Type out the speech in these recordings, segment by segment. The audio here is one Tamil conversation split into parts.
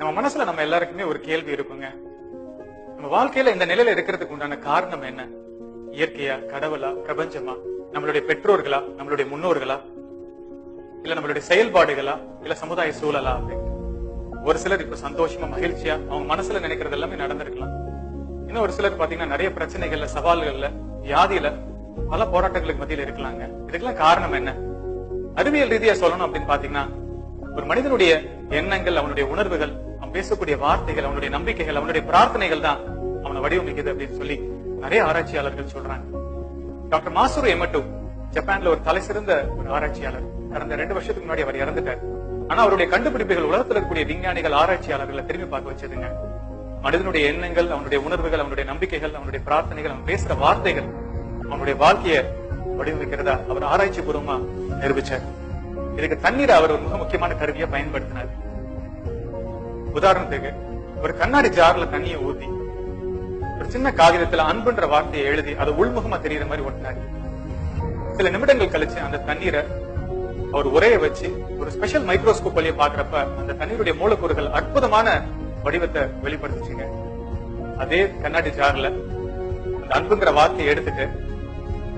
நம்ம மனசுல நம்ம எல்லாருக்குமே ஒரு கேள்வி இருக்குங்க. நம்ம வாழ்க்கையில இந்த நிலையில இருக்கிறதுக்கு உண்டான காரணம் என்ன? இயற்கையா, கடவுளா, பிரபஞ்சமா, நம்மளுடைய பெற்றோர்களா, நம்மளுடைய முன்னோர்களா, இல்ல நம்மளுடைய செயல்பாடுகளா, இல்ல சமுதாய சூழலா அப்படின்னு. ஒரு சிலர் இப்ப சந்தோஷமா மகிழ்ச்சியா அவங்க மனசுல நினைக்கிறது எல்லாமே நடந்திருக்கலாம். இன்னும் ஒரு சிலர் பாத்தீங்கன்னா நிறைய பிரச்சனைகள்ல, சவால்கள்ல, வியாதியில, பல போராட்டங்களுக்கு மத்தியில இருக்கலாங்க. இதுக்கெல்லாம் காரணம் என்ன? அறிவியல் ரீதியா சொல்லணும் அப்படின்னு பாத்தீங்கன்னா, ஒரு மனிதனுடைய எண்ணங்கள், அவனுடைய உணர்வுகள், அவன் பேசக்கூடிய வார்த்தைகள், அவனுடைய நம்பிக்கைகள், அவனுடைய பிரார்த்தனைகள் தான் அவனை வடிவமைக்குது அப்படின்னு சொல்லி நிறைய ஆராய்ச்சியாளர்கள் சொல்றாங்க. டாக்டர் மாசுரு எமட்டோ ஜப்பான்ல ஒரு தலை சிறந்த ஒரு ஆராய்ச்சியாளர். கடந்த 2 வருஷத்துக்கு முன்னாடி அவர் இறந்துட்டார். ஆனா அவருடைய கண்டுபிடிப்புகள் உலகத்தில் இருக்கக்கூடிய விஞ்ஞானிகள், ஆராய்ச்சியாளர்களை திரும்பி பார்க்க வச்சதுங்க. மனிதனுடைய எண்ணங்கள், அவனுடைய உணர்வுகள், அவனுடைய நம்பிக்கைகள், அவனுடைய பிரார்த்தனைகள், அவன் பேசுற வார்த்தைகள் அவனுடைய வாழ்க்கையை வடிவமைக்கிறதா அவர் ஆராய்ச்சி பூர்வமா நிரூபிச்சார். இதுக்கு தண்ணீரை அவர் ஒரு மிக முக்கியமான கருவியா பயன்படுத்தினார். உதாரணத்துக்கு ஒரு கண்ணாடி ஜார்ல தண்ணியை ஊத்தி ஒரு சின்ன காகிதத்துல அன்புன்ற வார்த்தையை எழுதி அதை உள்முகமா தெரியுற மாதிரி ஒட்டினார். சில நிமிடங்கள் கழிச்சு அந்த தண்ணீரை அவர் உரைய வச்சு ஒரு ஸ்பெஷல் மைக்ரோஸ்கோப் வழியா பாக்குறப்ப அந்த தண்ணீருடைய மூலக்கூறுகள் அற்புதமான வடிவத்தை வெளிப்படுத்துச்சுங்க. அதே கண்ணாடி ஜார்ல அந்த அன்புங்கிற வார்த்தையை எடுத்துட்டு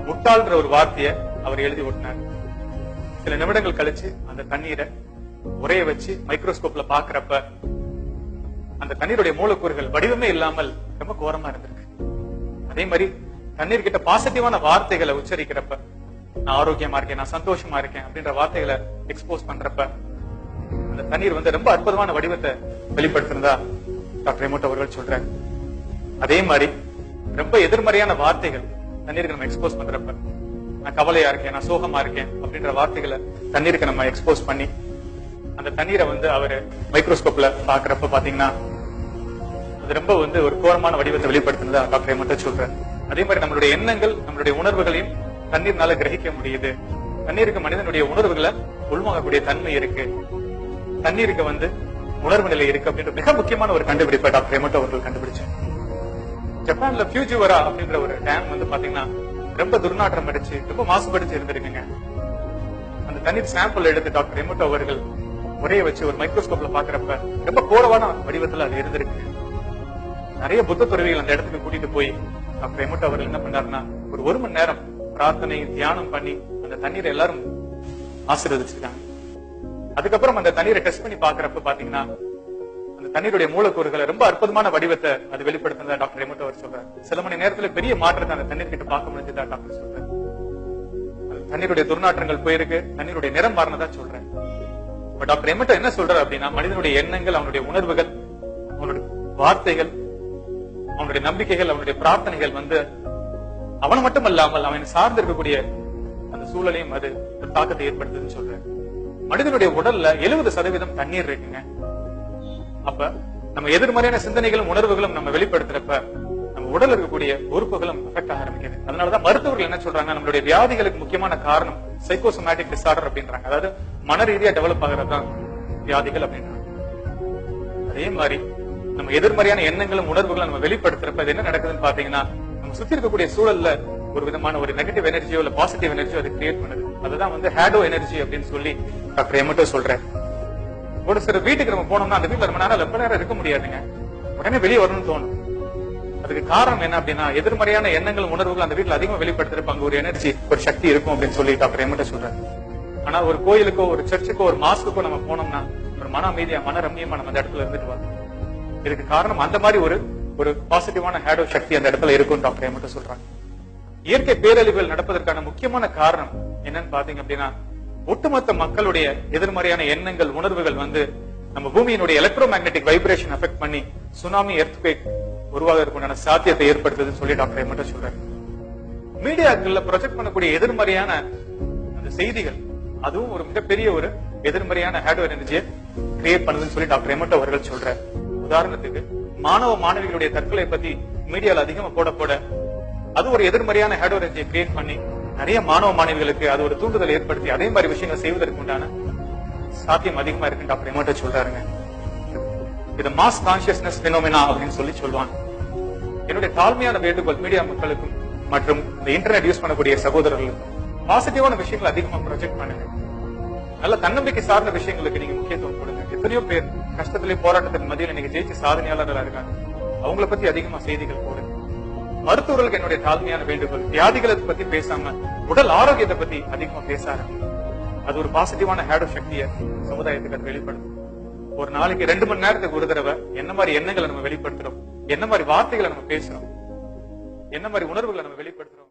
முட்டாள்ன்ற ஒரு வார்த்தையை அவர் எழுதி ஒட்டினார். சில நிமிடங்கள் கழிச்சு அந்த தண்ணீரை உரைய வச்சு மைக்ரோஸ்கோப்ல பாக்குறப்ப அந்த தண்ணீருடைய மூலக்கூறுகள் வடிவமே இல்லாமல் ரொம்ப கோரமா இருந்திருக்கு. அதே மாதிரி தண்ணீர் கிட்ட பாசிட்டிவான வார்த்தைகளை உச்சரிக்கிறப்ப, நான் ஆரோக்கியமா இருக்கேன், நான் சந்தோஷமா இருக்கேன் அப்படின்ற வார்த்தைகளை எக்ஸ்போஸ் பண்றப்ப அந்த தண்ணீர் வந்து ரொம்ப அற்புதமான வடிவத்தை வெளிப்படுத்தினதா டாக்டர் எமோட்டோ அவர்கள் சொல்றாரு. அதே மாதிரி ரொம்ப எதிர்மறையான வார்த்தைகள் தண்ணீருக்கு நம்ம எக்ஸ்போஸ் பண்றப்ப, நான் கவலையா இருக்கேன், நான் சோகமா இருக்கேன் அப்படின்ற வார்த்தைகளை தண்ணீருக்கு நம்ம எக்ஸ்போஸ் பண்ணி அந்த தண்ணீரை வந்து அவரு மைக்ரோஸ்கோப்ல பாக்குறப்ப பாத்தீங்கன்னா அது ரொம்ப வந்து ஒரு கோரமான வடிவத்தை வெளிப்படுத்தினதா டாக்டர் எமோட்டோ சொல்றாரு. அதே மாதிரி நம்மளுடைய எண்ணங்கள், நம்மளுடைய உணர்வுகளையும் தண்ணீர்னால கிரகிக்க முடியுது. தண்ணீருக்கு மனிதனுடைய உணர்வுகளை உள்வாங்கக்கூடிய தன்மை இருக்கு. தண்ணீருக்கு வந்து உணர்வு நிலை இருக்கு அப்படின்ற மிக முக்கியமான ஒரு கண்டுபிடிப்பை டாக்டர் எமோட்டோ அவர்கள் கண்டுபிடிச்சார். ஜப்பான்ல ஃபியூஜிவரா அப்படின்ற ஒரு டேம் வந்து பாத்தீங்கன்னா ரொம்ப துர்நாற்றம் அடிச்சு ரொம்ப மாசுபடிச்சு இருந்திருக்குங்க. அந்த தண்ணீர் சாம்பிள் எடுத்து டாக்டர் எமோட்டோ அவர்கள் உரைய வச்சு ஒரு மைக்ரோஸ்கோப்ல பாக்குறப்ப ரொம்ப கோரமான வடிவத்துல அது இருந்திருக்கு. நிறைய புத்த துறவிகள் அந்த இடத்துக்கு கூட்டிட்டு போய் டாக்டர் எமோட்டோ அவர்கள் என்ன பண்ணாருன்னா ஒரு மணி நேரம் பிரார்த்தனை, தியானம் பண்ணி அந்த தண்ணீரை எல்லாரும் ஆசீர்வதிச்சிருக்காங்க. அதுக்கப்புறம் அந்த தண்ணீரை டெஸ்ட் பண்ணி பாக்குறப்ப பாத்தீங்கன்னா அந்த தண்ணீருடைய மூலக்கூறுகளை ரொம்ப அற்புதமான வடிவத்தை அது வெளிப்படுத்தினதா டாக்டர் எமோட்டோ அவர் சொல்றாரு. சில மணி நேரத்துல பெரிய மாற்றத்தை அந்த தண்ணீர் கிட்ட பார்க்க முடிஞ்சதா டாக்டர் சொல்றாரு. தண்ணீருடைய துர்நாற்றங்கள் போயிருக்கு, தண்ணீருடைய நிறம் மாறினதா சொல்றேன். டாக்டர் எமோட்டோ என்ன சொல்றாரு அப்படின்னா, மனிதனுடைய எண்ணங்கள், அவனுடைய உணர்வுகள், அவனுடைய வார்த்தைகள், அவனுடைய நம்பிக்கைகள், அவனுடைய பிரார்த்தனைகள் வந்து அவனை மட்டும் அல்லாமல் அவன் சார்ந்து இருக்கக்கூடிய அந்த சூழலையும் அது ஒரு தாக்கத்தை ஏற்படுத்துதுன்னு சொல்றேன். மனிதனுடைய உடல்ல 70% தண்ணீர் இருக்குங்க. அப்ப நம்ம எதிர்மறையான சிந்தனைகளும் உணர்வுகளும் நம்ம வெளிப்படுத்துறப்ப நம்ம உடல் இருக்கக்கூடிய உறுப்புகளும் அஃபெக்ட் ஆக ஆரம்பிக்குது. அதனாலதான் மருத்துவர்கள் என்ன சொல்றாங்க, நம்மளுடைய வியாதிகளுக்கு முக்கியமான காரணம் சைக்கோசோமேட்டிக் டிசார்டர் அப்படின்றாங்க. அதாவது மன ரீதியா டெவலப் ஆகிறதுதான் வியாதிகள் அப்படின்றாங்க. அதே மாதிரி நம்ம எதிர்மறையான எண்ணங்களும் உணர்வுகளும் நம்ம வெளிப்படுத்துறப்ப அது என்ன நடக்குதுன்னு பாத்தீங்கன்னா, நம்ம சுத்தி இருக்கக்கூடிய சூழல்ல ஒரு விதமான ஒரு நெகட்டிவ் எனர்ஜியோ இல்ல பாசிட்டிவ் எனர்ஜியோ அது கிரியேட் பண்ணுது. அதுதான் வந்து ஹேடோ எனர்ஜி அப்படின்னு சொல்லி டாக்டர் எமோட்டோ சொல்றேன். ஒரு சில வீட்டுக்கு நம்ம போனோம்னா அந்த வீட்டுல ரொம்ப நேரம் இருக்க முடியாதுங்க. உடனே வெளியே வரணும்னு தோணும். அதுக்கு காரணம் என்ன அப்படின்னா, எதிர்மறையான எண்ணங்கள் உணர்வுகள் அந்த வீட்டுல அதிகமா வெளிப்படுத்திருப்பாங்க. ஒரு எனர்ஜி, ஒரு சக்தி இருக்கும் அப்படின்னு சொல்லி டாக்டர் எமோட்டோ சொல்றாரு. ஆனா ஒரு கோயிலுக்கோ, ஒரு சர்ச்சுக்கோ, ஒரு மாஸ்க்குக்கோ நம்ம போனோம்னா ஒரு மன அமைதியா, மன ரம்மியமா நம்ம அந்த இடத்துல இருந்துட்டு வரோம். இதுக்கு காரணம் அந்த மாதிரி ஒரு பாசிட்டிவான ஹேடோ சக்தி அந்த இடத்துல இருக்கும் டாக்டர் எமோட்டோ சொல்றாங்க. இயற்கை பேரழிவுகள் நடப்பதற்கான முக்கியமான காரணம் என்னன்னு பாத்தீங்க அப்படின்னா, ஒட்டுமொத்த மக்களுடைய எதிர்மறையான எண்ணங்கள், உணர்வுகள் வந்து நம்ம பூமியினுடைய எலக்ட்ரோ மேக்னெட்டிக் வைப்ரேஷன் அஃபெக்ட் பண்ணி சுனாமி, எர்த்குவேக் உருவாகிறதுக்குண்டான சாத்தியத்தை ஏற்படுத்துதுன்னு சொல்லி டாக்டர் எமோட்டோ சொல்றாரு. மீடியாக்கள்ல ப்ரொஜெக்ட் பண்ணக்கூடிய எதிர்மறையான அந்த செய்திகள் அதுவும் ஒரு மிகப்பெரிய ஒரு எதிர்மறையான ஹேடோ எனர்ஜியை கிரியேட் பண்ணுதுன்னு சொல்லி டாக்டர் எமோட்டோ அவர்கள் சொல்றாரு. உதாரணத்துக்கு மாணவ மாணவிகளுடைய தற்கொலை பத்தி மீடியால அதிகமா போட அது ஒரு எதிர்மறையான ஹேடோ எனர்ஜியை கிரியேட் பண்ணி நிறைய மாணவ மாணவிகளுக்கு அது ஒரு தூண்டுதல் ஏற்படுத்தி அதே மாதிரி விஷயங்கள் செய்வதற்கு உண்டான சாத்தியம் அதிகமா இருக்குன்னு டாக்டர் எமோட்டோ சொல்றாருங்க. இது மாஸ் கான்சியஸ்னஸ் பினோமினா அப்படின்னு சொல்லி சொல்லுவாங்க. என்னுடைய தாழ்மையான வேண்டுகோள் மீடியா மக்களுக்கும் மற்றும் இந்த இன்டர்நெட் யூஸ் பண்ணக்கூடிய சகோதரர்களுக்கும் பாசிட்டிவான விஷயங்களை அதிகமா ப்ரொஜெக்ட் பண்ணுங்க. நல்ல தன்னம்பிக்கை சார்ந்த விஷயங்களுக்கு நீங்க முக்கியத்துவம் கொடுங்க. எத்தனையோ பேர் கஷ்டத்திலே போராட்டத்தின் மத்தியில் இன்னைக்கு ஜெயிச்சு சாதனையாளர்களா இருக்காங்க. அவங்கள பத்தி அதிகமா செய்திகள் போடுங்க. மருத்துவர்களுக்கு என்னுடைய தாழ்மையான வேண்டுகோள், வியாதிகளை பத்தி பேசாம உடல் ஆரோக்கியத்தை பத்தி அதிகமா பேசாரு. அது ஒரு பாசிட்டிவான ஹேடோ சக்தியை சமுதாயத்துக்கு அது வெளிப்படுத்தும். ஒரு நாளைக்கு 2 மணி நேரத்துக்கு ஒரு தடவை என்ன மாதிரி எண்ணங்களை நம்ம வெளிப்படுத்துறோம், என்ன மாதிரி வார்த்தைகளை நம்ம பேசுறோம், என்ன மாதிரி உணர்வுகளை நம்ம வெளிப்படுத்துறோம்.